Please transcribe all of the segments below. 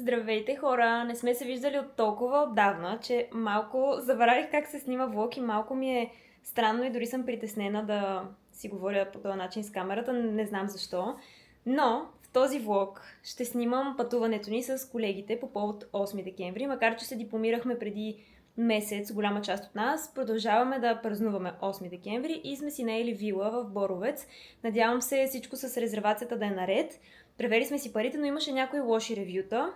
Здравейте хора! Не сме се виждали от толкова отдавна, че малко забравих как се снима влог и малко ми е странно и дори съм притеснена да си говоря по този начин с камерата, не знам защо. Но в този влог ще снимам пътуването ни с колегите по повод 8 декември, макар че се дипломирахме преди месец, голяма част от нас. Продължаваме да празнуваме 8 декември и сме си наели вила в Боровец. Надявам се всичко с резервацията да е наред. Превери сме си парите, но имаше някои лоши ревюта.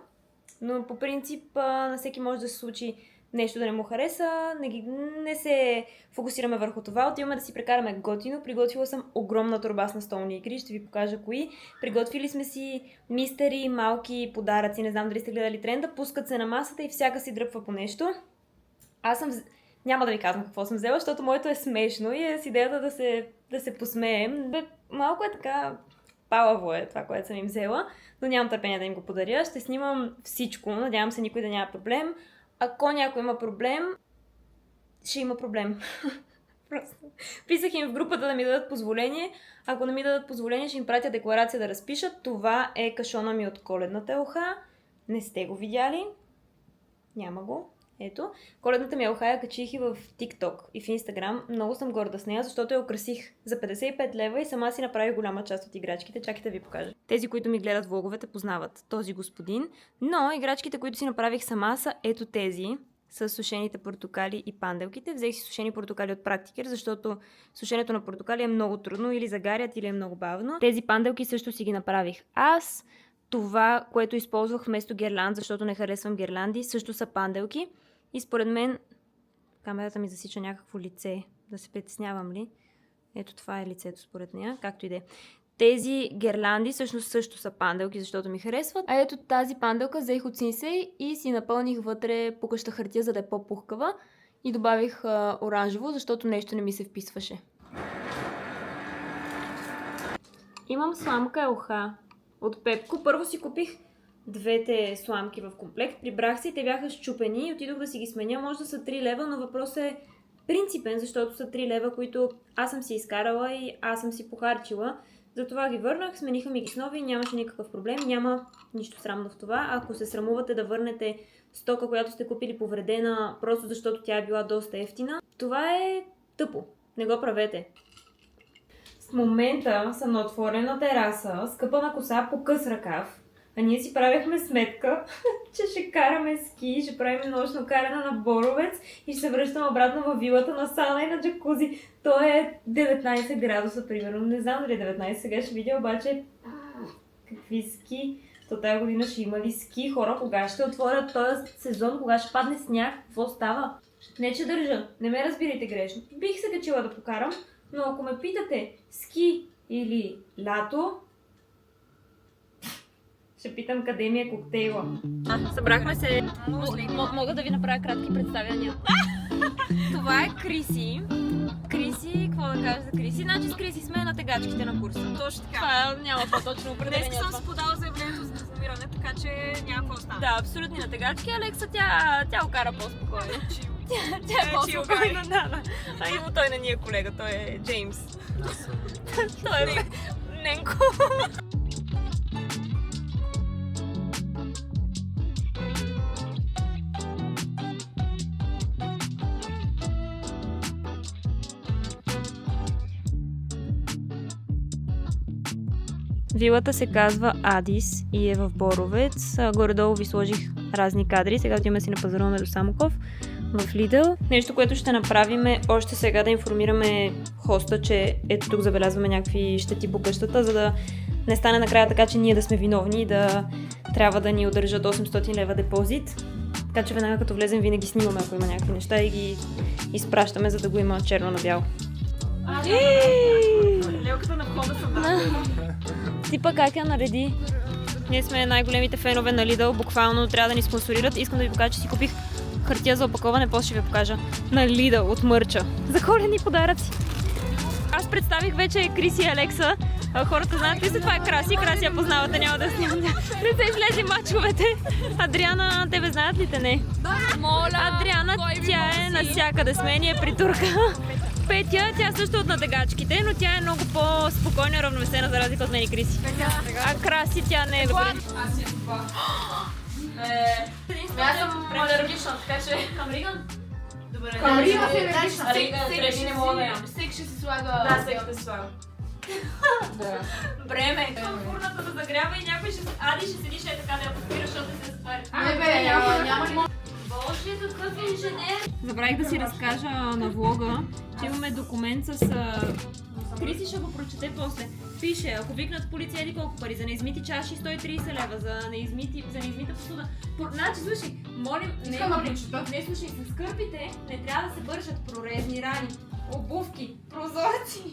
Но по принцип на всеки може да се случи нещо да не му хареса, не се фокусираме върху това, отиваме да си прекараме готино. Приготвила съм огромна торба с настолни игри, ще ви покажа кои. Приготвили сме си мистери, малки подаръци, не знам дали сте гледали тренда, пускат се на масата и всяка си дръпва по нещо. Няма да ви казвам какво съм взела, защото моето е смешно и е с идеята да се посмеем. Малко е така... Палаво е това, което съм им взела, но нямам търпение да им го подаря. Ще снимам всичко, надявам се никой да няма проблем. Ако някой има проблем, ще има проблем. Просто писах им в групата да ми дадат позволение. Ако не ми дадат позволение, ще им пратя декларация да разпишат. Това е кашона ми от коледната елха. Не сте го видяли? Няма го. Ето, коледната ми елха я качих и в TikTok и в Instagram. Много съм горда с нея, защото я украсих за 55 лева и сама си направих голяма част от играчките. Чакайте да ви покажа. Тези, които ми гледат влоговете, познават този господин. Но играчките, които си направих сама, са ето тези, с сушените портокали и панделките. Взех си сушени портокали от Практикер, защото сушенето на портокали е много трудно, или загарят, или е много бавно. Тези панделки също си ги направих аз. Това, което използвах вместо гирланд, защото не харесвам гирланди, също са панделки. И според мен, камерата ми засича някакво лице, да се притеснявам ли. Ето това е лицето според нея, както и да е. Тези гирланди всъщност също са панделки, защото ми харесват. А ето тази панделка взех от Синсей и си напълних вътре пукаща хартия, за да е по-пухкава. И добавих оранжево, защото нещо не ми се вписваше. Имам сламка елха от Пепко. Първо си купих двете сламки в комплект, прибрах се и те бяха счупени и отидох да си ги сменя. Може да са 3 лева, но въпросът е принципен, защото са 3 лева, които аз съм си изкарала и аз съм си похарчила. Затова ги върнах, смениха ми ги с нови и нямаше никакъв проблем. Няма нищо срамно в това. Ако се срамувате да върнете стока, която сте купили повредена, просто защото тя е била доста евтина, това е тъпо. Не го правете. В момента съм на отворена тераса, скъпана коса по къс ръкав. А ние си правихме сметка, че ще караме ски, ще правим нощно каране на Боровец и ще се връщам обратно във вилата на сауна и на джакузи. То е 19 градуса, примерно. Не знам дали 19, сега ще видя, обаче какви ски. То тази година ще има ли ски, хора, кога ще отворят този сезон, кога ще падне сняг, какво става? Не че държа, не ме разбирайте грешно. Бих се качила да покарам, но ако ме питате ски или лято, ще питам къде ми е коктейла. Събрахме се. Мога да ви направя кратки представяния. Това е Криси. Криси, какво да кажа за Криси? Значи с Криси сме на тегачките на курса. Точно така. Това няма по-точно определение. Днес съм подала заявлението за дипломиране, така че няма какво стане. Да, абсолютни на тегачки. Алекса, тя окара по-спокойно. Тя е по-спокойна, да. А и той не ни е колега, той е Джеймс. Той е Ненко. Вилата се казва Адис и е в Боровец. Горе-долу ви сложих разни кадри. Сега отиваме си напазаруваме до Самоков в Lidl. Нещо, което ще направим е още сега да информираме хоста, че ето тук забелязваме някакви щети по къщата, за да не стане накрая така, че ние да сме виновни и да трябва да ни удържат 800 лева депозит. Така че веднага като влезем винаги снимаме, ако има някакви неща и ги изпращаме, за да го има черно на бяло. Лелката на входа съм Типа как я нареди? Ние сме най-големите фенове на Lidl, буквално трябва да ни спонсорират. Искам да ви покажа, че си купих хартия за опаковане, после ще ви покажа. На Lidl от мърча. За коледни подаръци. Аз представих вече Криси и Алекса. Хората знаят ли се, това е Краси. Краси я познавате, няма да снимам. Не са излезли мачовете. Адриана, тебе знаят ли те? Не. Адриана, тя е навсякъде с мен и е притурка. Петя, тя също от надегачките, но тя е много по-спокойна и равновесена за разлика от мен и Криси. А Краси, тя не е добре. Аз си това. Аз съм алергична, така че... Камриган? Добре. Камриган се алергична. Трети не мога да ям. Всеки ще си слага... Да, всеки ще се слага. Бреме. Фурната да загрява и някой ще... Ади ще седиш е така да я подпира, защото се затваря. Не бе, няма ли... Боже, какъв инженер! Забравих да си разкажа на влога, че имаме документ с... Криси ще го прочете после. Пише, ако викнат полиция, еди колко пари, за неизмити чаши 130 лева, за неизмита посуда. Значи, слушай, молим, не слушай, с кърпите не трябва да се бършат прорезни рани, обувки, прозорци.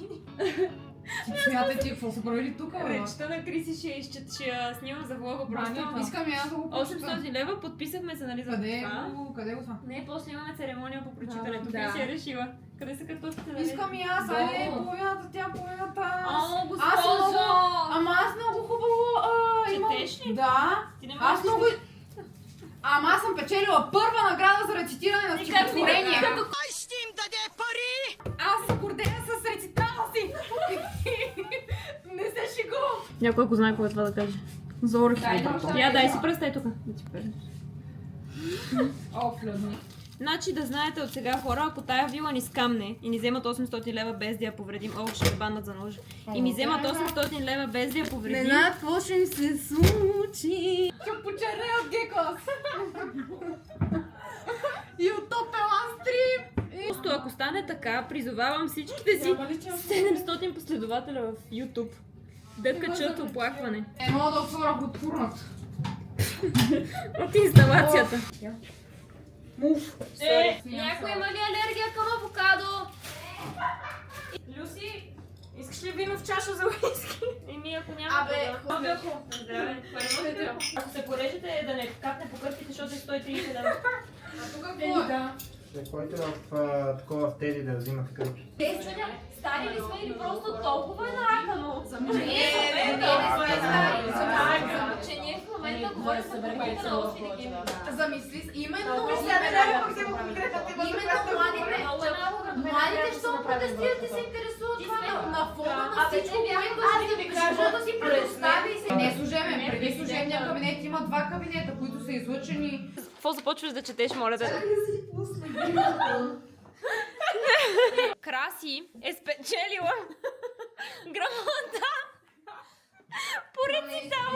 Смятай ти, какво са правили тук, бе? Речта на Криси ще я снимам за влога просто. Искам и аз да го прочета. 800 лева, подписахме се, нали, за това. Къде го това? Не, после имаме церемония по прочитането. Да. Криси е решила. Къде са картофите? Нали? Искам и аз, айде, половината, тя половината. О, Аз госпожо! много... Ама аз много хубаво имам... Четеш ли? Да. Ти не Аз можеш много... Ама аз съм печелила първа награда за рецитиране на стихотворение. Кой ще им даде пари? Аз се гордея с рецитала си. Не се шегувам. Някой ако знае какво е това да каже. Зорх. Я дай си пръстай тук. О, флюдни. Значи да знаете от сега хора, ако тая вила ни скамне и ни вземат 800 лева без да я повредим, ще ме баннат за нож. И ми вземат 800 лева без да я повредим. Не знаят какво ще ни се случи. Ще почерне от гекос. И от топелан стрим. Просто ако стане така, призовавам всичките си 700 последователя в YouTube да качат оплакване Не мога да отворя отпурнат. от инсталацията. Някой има ли алергия към авокадо? Люси, искаш ли вино в чаша за уиски? Еми ако няма здраве, ако се порежете да не капне по кърпите, защото е 130 лева. А тук какво е? Който такова в тези да взима такъв. Стари ли сме или просто толкова е наракано? Че ние в момента говорим за покупките на 8 декември. Замисли с именно Младите, що протестират и се интересуват това на фона на всичко, което аз да ви кажа, да си представи се. Не служебен, преди служебния кабинет има два кабинета, които са излъчени. Какво започваш да четеш, моля те? Краси е спечелила грамота по рецитал.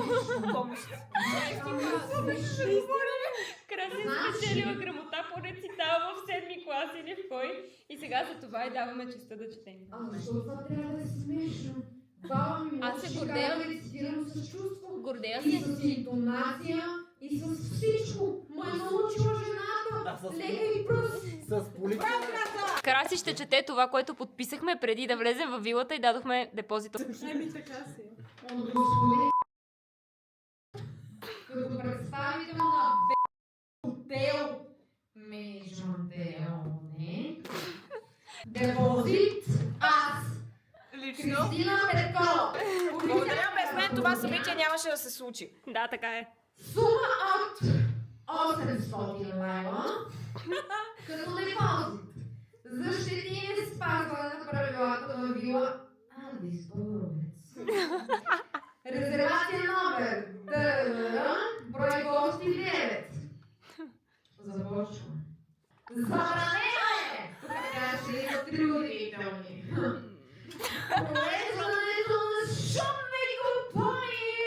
Краси е спечелила грамота по рецитал в 7-ми клас или в кой. И сега за това и даваме честа да четем. Защо това трябва да е смешно? Баба ми Аз се може гордея. да рецитирам с чувство. Гордея И се. с интонация, и с всичко. Ма е научила жената. Лека и пръст. С полиция. Краси ще чете това, което подписахме преди да влезем във вилата и дадохме депозито. Като представител на хотел Международен депозит аз Кристина Петкова. Благодаря, без мен това събитие нямаше да се случи. Да, така е. Сума от 800 лева като депозит. Защити и спазване на правилата на вила Адис Боровец. Резервация номер брой гости 9. Започвам. Забранено е! Тук така ще има три удивителни. Провеждането на шумни компании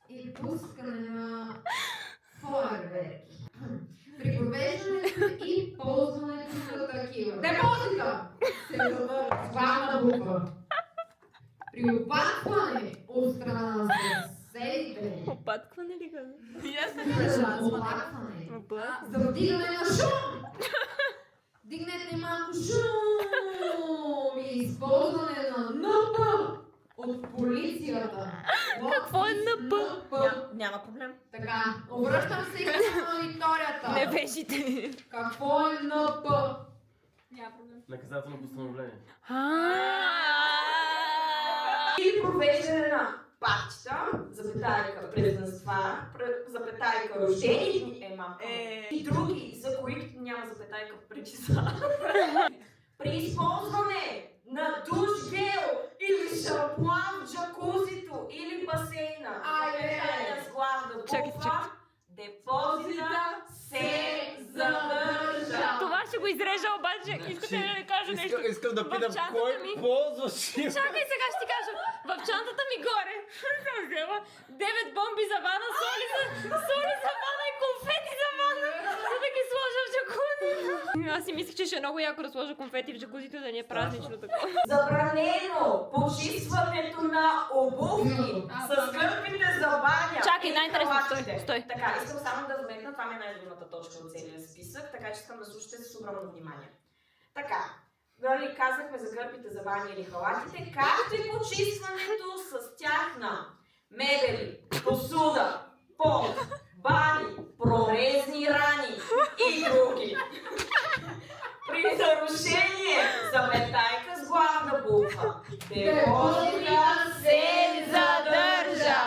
и пускане на фойерверки. При провеждането и ползването на такива. Депозита се задържа с главна буква. При опазване от страна на съседите. Опаткване ли каза? Опазване. За вдигане на шум. Дигнете малко шум и използване на НП от полицията. Какво е НП? Няма проблем. Така, обръщам се и към аудиторията. Не вежите. Какво е НП? Няма проблем. Наказателно постановление. Или провеждане на партията, запетайка празненства, запетайка рождени дни, и други, за които няма запетайка преди са. При използване на душ гел или шампуан в джакузито или басейна, с главна буква, депозита се задържа. Това ще го изрежа, обаче искате ли да ви кажа нещо? Искам да питам, чантата кой ми- ползваш? Чакай, сега ще ти кажа. В чантата ми горе съм взела 9 бомби за вана, соли за вана и конфети за вана, за да ги сложа в джакузи. Аз си мислех, че ще е много яко да сложа конфети в джакузито, да не е празнично такова. Забранено почистването на обувки с гърбите за баня. Чакай, и най-интересно, халатите. стой. Така, искам само да вметна, това ми е най-любимата точка от целия списък, така че искам да слушате с огромно внимание. Така, нали, казахме за гърбите за баня или халатите, както и почистването с тях на мебели, посуда, пол, бани, прорезни рани и други. При нарушение запетайка с главна буква, депозита се задържа.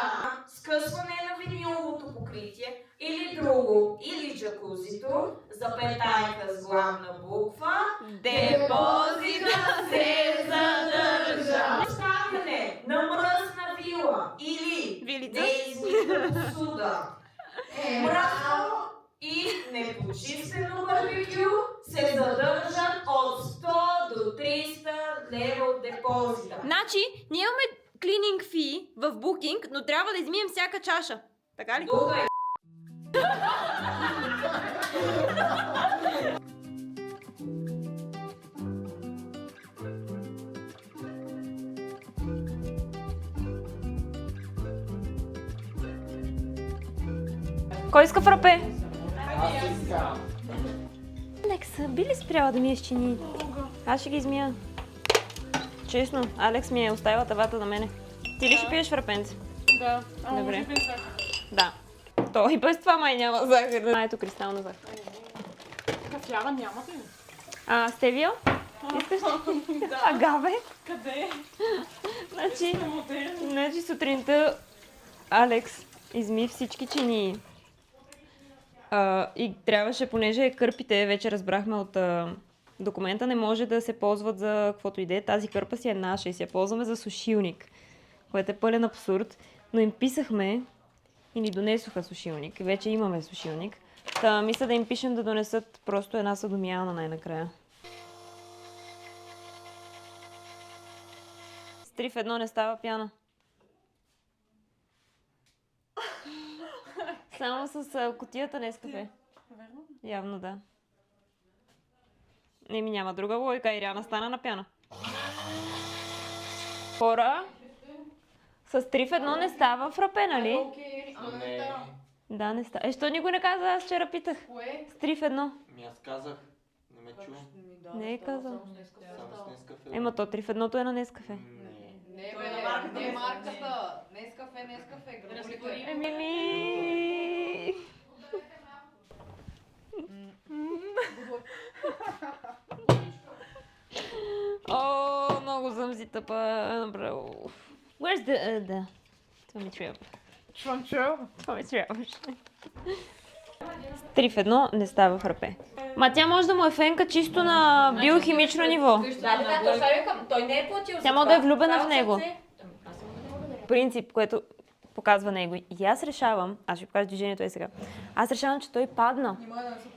Скъсване на виниловото покритие или друго, или джакузито, запетайка с главна буква, депозита се задържа. Ставяне на мръсна вила или Вилица. неизмита посуда, мръсно и непочистено барбекю се задържат от 100 до 300 лева от депозита. Значи, ние имаме клининг фи в букинг, но трябва да измием всяка чаша. Така ли? Тук е. Кой иска фрапе? Алекс, би ли спряла да миеш чиниите? Аз ще ги измия. Честно, Алекс ми е оставила тавата на мене. Ти ли ще пиеш фрапенце? Да. Добре. Да. То и без това май няма захар. Ето кристална захар. Кафява нямате ли? Стевия? Искаш ли? Агаве? Къде? Значи сутринта Алекс изми всички чинии. И трябваше, понеже кърпите, вече разбрахме от документа, не може да се ползват за каквото и да е. Тази кърпа си е наша и си я ползваме за сушилник, което е пълен абсурд. Но им писахме и ни донесоха сушилник. Вече имаме сушилник. Та мисля да им пишем да донесат просто една съдомиялна най-накрая. С 3 в 1 не става пяна. Само с кутията Нескафе. Верно? Явно да. Няма друга логика. Ириана стана на пяна. Хора, с 3 в 1 не става фрапе, нали? Окей, Не. Да, не става. Що ни го не каза? Аз вчера питах. Кое? С 3 в 1. Аз казах. Не ме чувам. Не е казал. Само с Нескафе. Ема то 3 в 1 е на Нескафе. Не, бе, не марката. Нескафе, гръболите. Емили! О, много съм си тъпа. Направо. Where's the... Това ми трябва. Това ми трябваше. 3 в 1 не става фрапе. Ма тя може да му е фенка чисто на биохимично ниво. Той не е платил. Тя може да е влюбена в него. Принцип, което показва него. И аз решавам, аз ще покажа движението сега. Аз решавам, че той падна.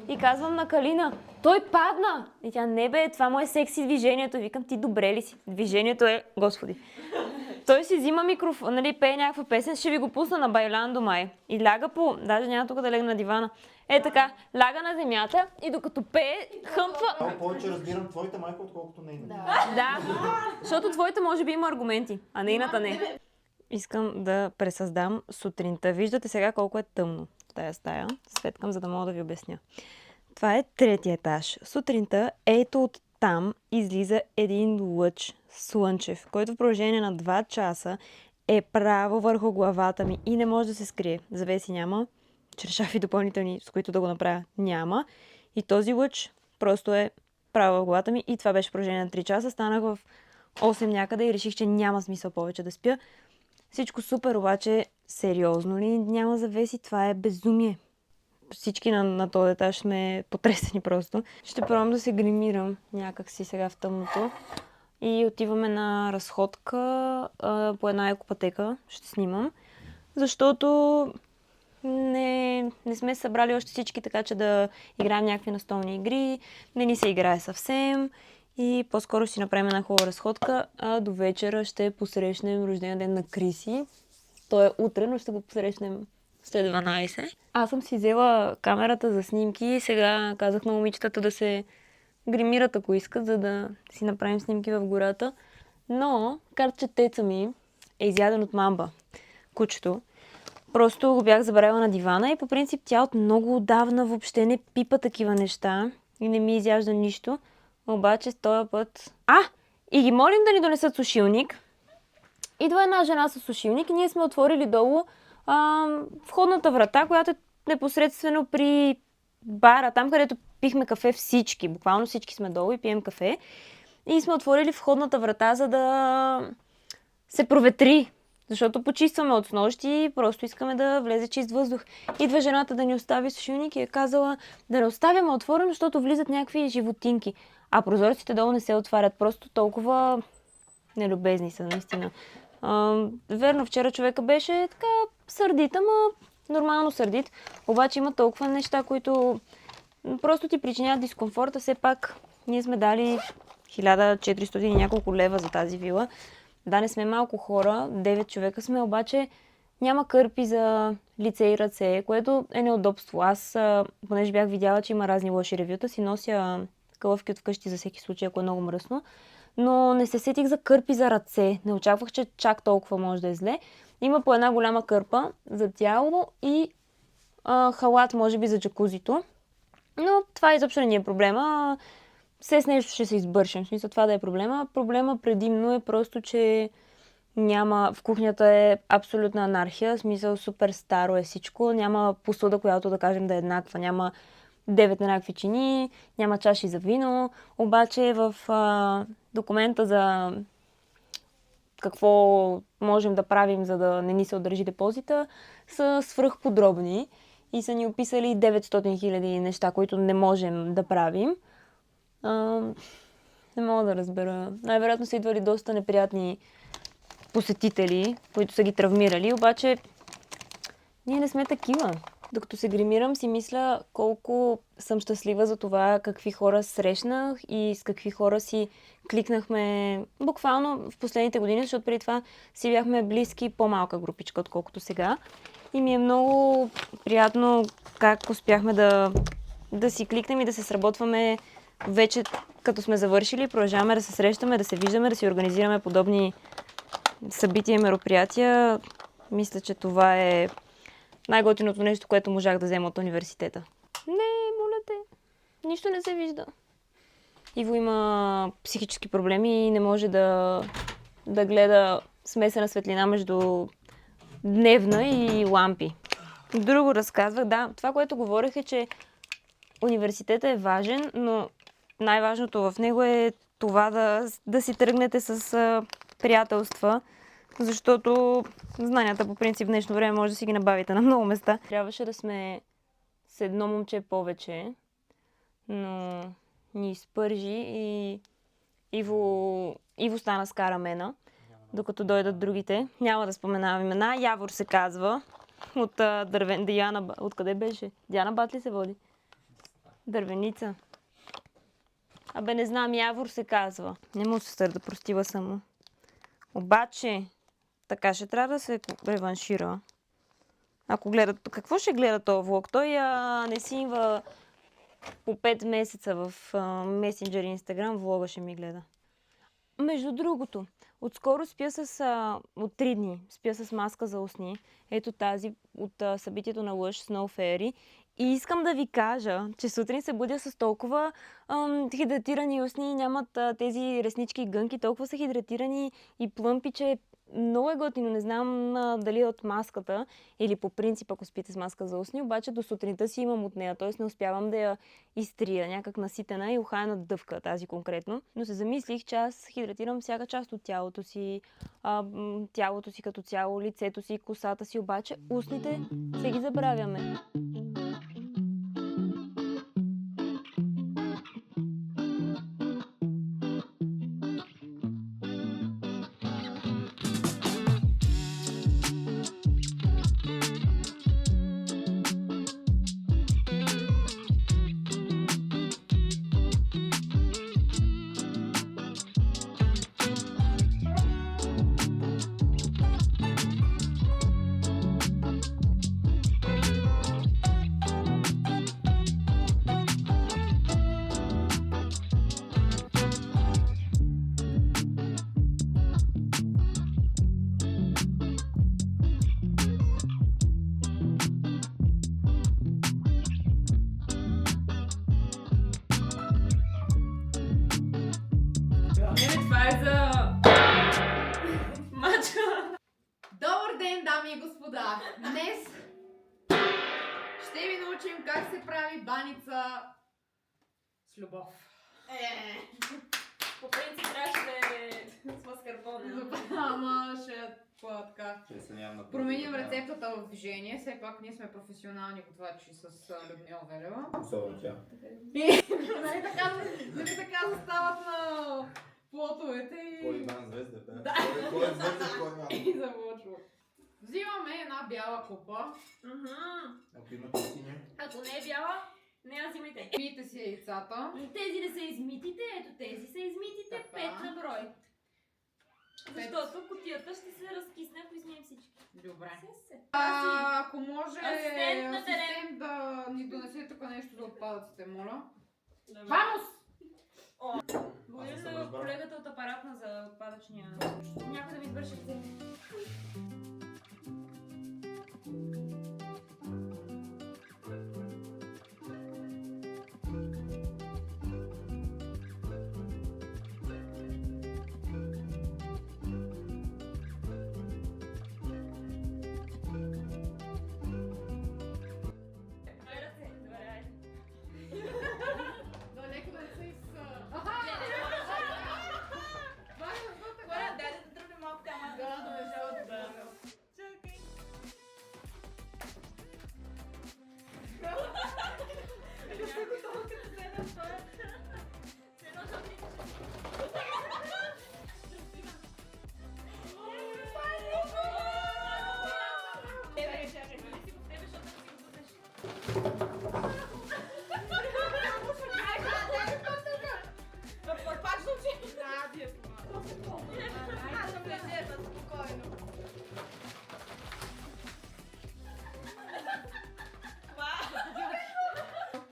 И казвам на Калина, той падна! И тя, не бе, това му е секси движението. И викам, ти добре ли си? Движението е, господи. Той си взима микрофон, нали, пее някаква песен, ще ви го пусна на Байландо май. И ляга по, даже няма тук да легна на дивана. Е така, ляга на земята и докато пее, хъмпва. Много повече разбирам твоята майка, отколкото нейната. Да, защото твоята може би има аргументи, а нейната не. Искам да пресъздам сутринта. Виждате сега колко е тъмно в тая стая. Светкам, за да мога да ви обясня. Това е 3-ти етаж. Сутринта ето от там излиза един лъч слънчев, който в продължение на 2 часа е право върху главата ми и не може да се скрие. Завеси няма, черешафи допълнителни, с които да го направя, няма. И този лъч просто е право в главата ми и това беше в продължение на 3 часа. Станах в 8 някъде и реших, че няма смисъл повече да спя. Всичко супер, обаче сериозно ли няма завеси? Това е безумие. Всички на този етаж сме потресени просто. Ще пробвам да се гримирам някак си сега в тъмното. И отиваме на разходка по една екопътека. Ще снимам. Защото не сме събрали още всички, така че да играем някакви настолни игри. Не ни се играе съвсем. И по-скоро ще си направим една хубава разходка. А до вечера ще посрещнем рождения ден на Криси. Той е утре, но ще го посрещнем след 12. Аз съм си взела камерата за снимки и сега казах на момичетата да се гримират, ако искат, за да си направим снимки в гората. Но картче теца ми е изяден от мамба, кучето. Просто го бях забравила на дивана и по принцип тя от много отдавна въобще не пипа такива неща и не ми изяжда нищо. Обаче с този път... И ги молим да ни донесат сушилник. Идва една жена с сушилник и ние сме отворили долу входната врата, която е непосредствено при бара, там където пихме кафе всички. Буквално всички сме долу и пием кафе. И сме отворили входната врата, за да се проветри. Защото почистваме от снощи и просто искаме да влезе чист въздух. Идва жената да ни остави сушилник и е казала да не оставяме отворено, защото влизат някакви животинки. А прозорците долу не се отварят. Просто толкова нелюбезни са, наистина. Верно, вчера човека беше така сърдит, ама нормално сърдит. Обаче има толкова неща, които просто ти причиняват дискомфорта. Все пак ние сме дали 1400 и няколко лева за тази вила. Да, не сме малко хора, 9 човека сме, обаче няма кърпи за лице и ръце, което е неудобство. Аз, понеже бях видяла, че има разни лоши ревюта, си нося кълъвки от вкъщи за всеки случай, ако е много мръсно. Но не се сетих за кърпи за ръце. Не очаквах, че чак толкова може да е зле. Има по една голяма кърпа за тяло и халат, може би, за джакузито. Но това изобщо не е проблема. Все с нещо ще се избършим. В смисъл това да е проблема. Проблема предимно е просто, че няма... В кухнята е абсолютна анархия. В смисъл супер старо е всичко. Няма посуда, която да кажем да е еднаква. Няма 9 еднакви чини, няма чаши за вино. Обаче в документа за какво можем да правим, за да не ни се удържи депозита, са свръхподробни и са ни описали 900 000 неща, които не можем да правим. Не мога да разбера. Най-вероятно са идвали доста неприятни посетители, които са ги травмирали, обаче ние не сме такива. Докато се гримирам, си мисля колко съм щастлива за това какви хора срещнах и с какви хора си кликнахме буквално в последните години, защото преди това си бяхме близки по-малка групичка, отколкото сега. И ми е много приятно как успяхме да си кликнем и да се сработваме вече като сме завършили. Продължаваме да се срещаме, да се виждаме, да си организираме подобни събития и мероприятия. Мисля, че това е най-готиното нещо, което можах да взема от университета. Не, моля те. Нищо не се вижда. Иво има психически проблеми и не може да гледа смесена светлина между дневна и лампи. Друго разказвах. Да, това, което говорих е, че университетът е важен, но най-важното в него е това да си тръгнете с приятелства, защото знанията по принцип в днешно време може да си ги набавите на много места. Трябваше да сме с едно момче повече, но ни изпържи и Иво стана с карамена, докато дойдат другите. Няма да споменавам имена. Явор се казва. От дървен... Диана... Откъде беше? Диана Бат ли се води? Дървеница. Абе, не знам, Явор се казва. Не му се сърда, простила съм му. Обаче, така ще трябва да се реваншира. Ако гледат... Какво ще гледа този влог? Той не си има по 5 месеца в месенджер и Инстаграм, влога ще ми гледа. Между другото, отскоро спя от 3 дни, спя с маска за устни. Ето тази от събитието на Лъж, Snow Fairy. И искам да ви кажа, че сутрин се будя с толкова хидратирани устни, нямат тези реснички и гънки, толкова са хидратирани и плъмпи, че много е готино. Не знам дали от маската или по принцип, ако спите с маска за устни, обаче до сутринта си имам от нея, т.е. не успявам да я изтрия, някак наситена и ухаяна дъвка тази конкретно. Но се замислих, че аз хидратирам всяка част от тялото си, тялото си като цяло, лицето си, косата си, обаче устните се ги забравяме. Това е за... мачка. Добър ден, дами и господа! Днес ще ви научим как се прави баница с любов. По принцип трябваше да е с маскарпоне. Ама ще така. Ще се нямам на Променим рецептата в движение. Все пак ние сме професионални готвачи с Людмила Велева. Особено тя. Нали така застават на плотовете Кой и... Иван Звезда, да. Кой е Звезда, кой няма. и завършва. Взимаме една бяла купа. Ако имате синя. Ако не е бяла, не я взимайте. Пийте си яйцата. Тези не са измитите, ето тези са измитите, Така. 5 на брой. Защото кутията ще се разкисне, ако измием всички. Добре. Се. Ако може Асистент на терен. асистент да ни донесе тук нещо за отпадъците, моля. Вамос! Благодаря Аз не съм на разбрал. колегата от апаратна за отпадъчния. Някой да ми извърши рецепт. Далеко да се из... Дай да тръгне малко тема. Да. Чакай.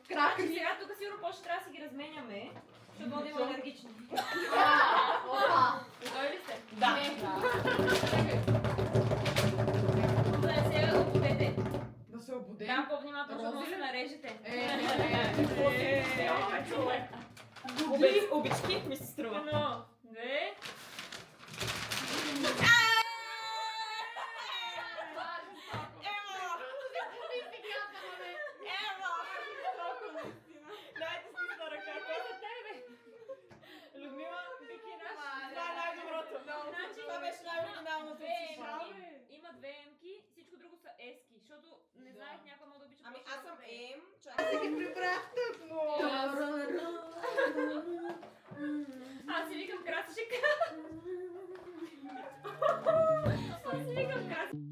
Крака си. Сега тук сигурно по-ще трябва да си ги разменяме, защото бъдем алергични. Готови ли сте? Да. Да се обудете. Да се обуде. Да, по-внимателно, защото Рози може ли? да нарежете. Човек. Обички ми се струва. 1, 2... Дайте си на ръка. Кой за тебе? Людмила, бикина. Това е най-доброто. Това беше най-оригиналното. Има 2 емки, всичко друго са ески, защото не знаех някой може да обича. Ами аз съм Ем. Аз си викам красичка. Аз си викам красичка.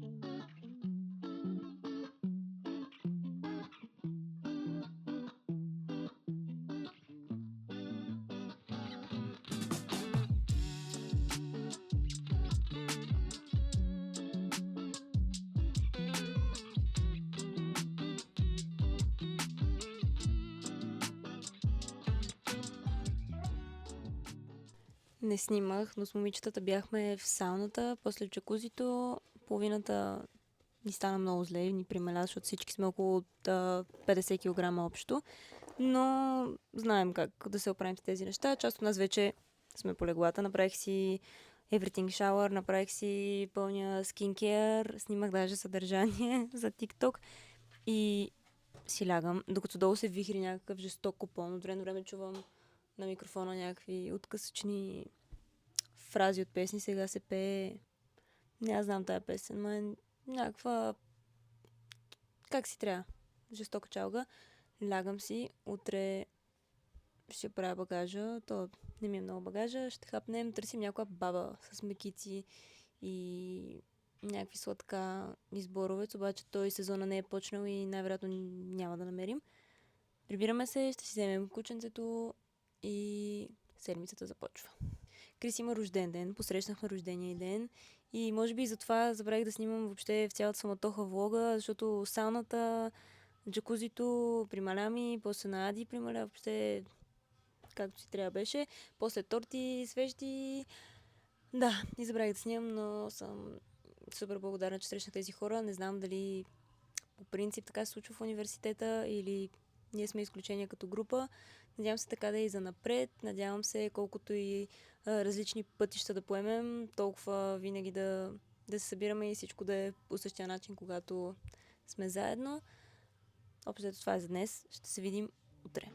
Не снимах, но с момичетата бяхме в сауната, после в джакузито, половината ни стана много зле и ни примеля, защото всички сме около 50 кг общо. Но знаем как да се оправим с тези неща. Част от нас вече сме по леглата. Направих си everything shower, направих си пълня skincare, снимах даже съдържание за TikTok и си лягам, докато долу се вихри някакъв жесток купон. От време на време чувам на микрофона някакви откъсъчни фрази от песни. Сега се пее... Не знам тая песен, но е някаква... Как си трябва? Жестока чалга. Лягам си, утре ще правя багажа, то не ми е много багажа, ще хапнем, търсим някаква баба с мекици и някакви сладка изборовец, обаче той сезона не е почнал и най-вероятно няма да намерим. Прибираме се, ще си вземем кученцето и седмицата започва. Крис има рожден ден, посрещнахме рождения ден и може би затова забравих да снимам въобще в цялата самотоха влога, защото сауната, джакузито прималя ми, после на Ади прималя, въобще както си трябва беше. После торти, свещи. Да, и забравих да снимам, но съм супер благодарна, че срещнах тези хора. Не знам дали по принцип така се случва в университета или ние сме изключения като група. Надявам се така да е и занапред. Надявам се колкото и различни пътища да поемем, толкова винаги да се събираме и всичко да е по същия начин, когато сме заедно. Общо това е за днес. Ще се видим утре.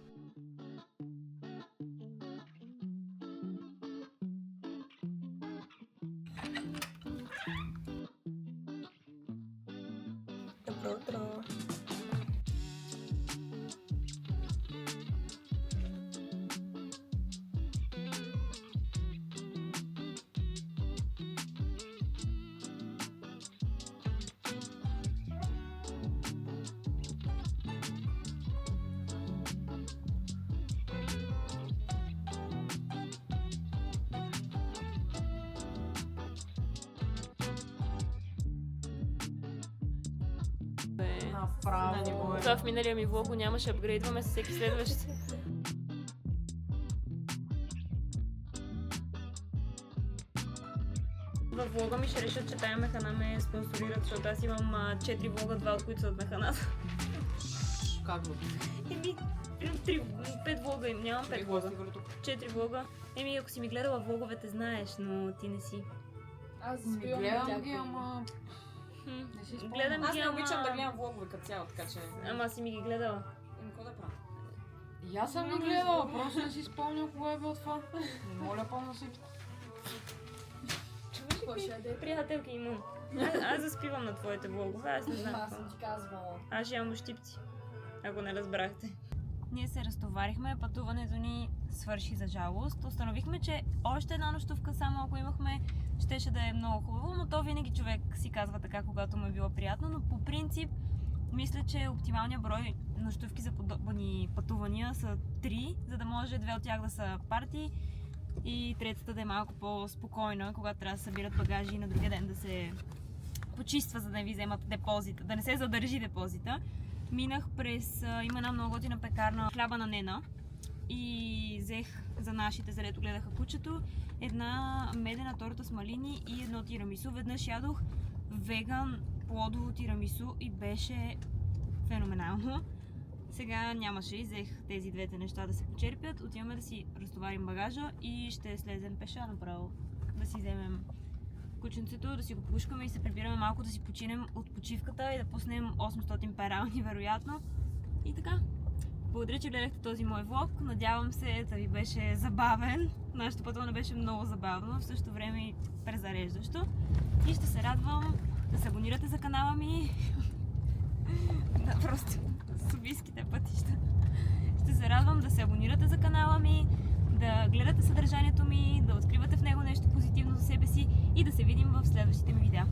Добро утро! Направо. Това в миналия ми влог го нямаше, апгрейдваме с всеки следващ. Във влога ми ще решат, че тая механа ме спонсорират, защото аз имам 4 влога, 2 от които са от механата. Как го? Еми, 5 влога им, нямам 5 влога. 4 влога. Еми, ако си ми гледала влоговете, знаеш, но ти не си. Аз гледам ги, ама... Не си спомням. Гледам Аз ги, не обичам да ама... гледам влогове като цяло, така че... Ама си ми ги гледала. Какво да правя? И аз съм ги гледала, просто не си спомням кога е било това. Не моля по-насипно. Приятелки имам. Аз заспивам на твоите влогове, аз не знам. Аз съм ти казвала. Аз имам щипци, ако не разбрахте. Ние се разтоварихме, пътуването ни свърши за жалост. Установихме, че още една нощувка само ако имахме, щеше да е много хубаво, но то винаги човек си казва така, когато му е било приятно, но по принцип мисля, че оптималният брой нощувки за подобни пътувания са 3, за да може 2 от тях да са парти и третата да е малко по-спокойна, когато трябва да събират багажи и на другия ден да се почиства, за да не ви вземат депозита, да не се задържи депозита. Минах през... има една много готина пекарна хляба на Нена и взех за нашите, зарето гледаха кучето, една медена торта с малини и едно тирамису. Веднъж ядох веган плодово тирамису и беше феноменално. Сега нямаше и взех тези двете неща да се почерпят. Отиваме да си разтоварим багажа и ще слезем пеша направо. Да си вземем кученцето, да си го пушкаме и се прибираме малко да си починем от почивката и да пуснем 800 перални вероятно. И така. Благодаря, че гледахте този мой влог. Надявам се да ви беше забавен. Нашето пътуване беше много забавно, в същото време и презареждащо. И ще се радвам да се абонирате за канала ми. Да, просто софийските пътища. Ще се радвам да се абонирате за канала ми, да гледате съдържанието ми, да откривате в него нещо позитивно за себе си и да се видим в следващите ми видеа.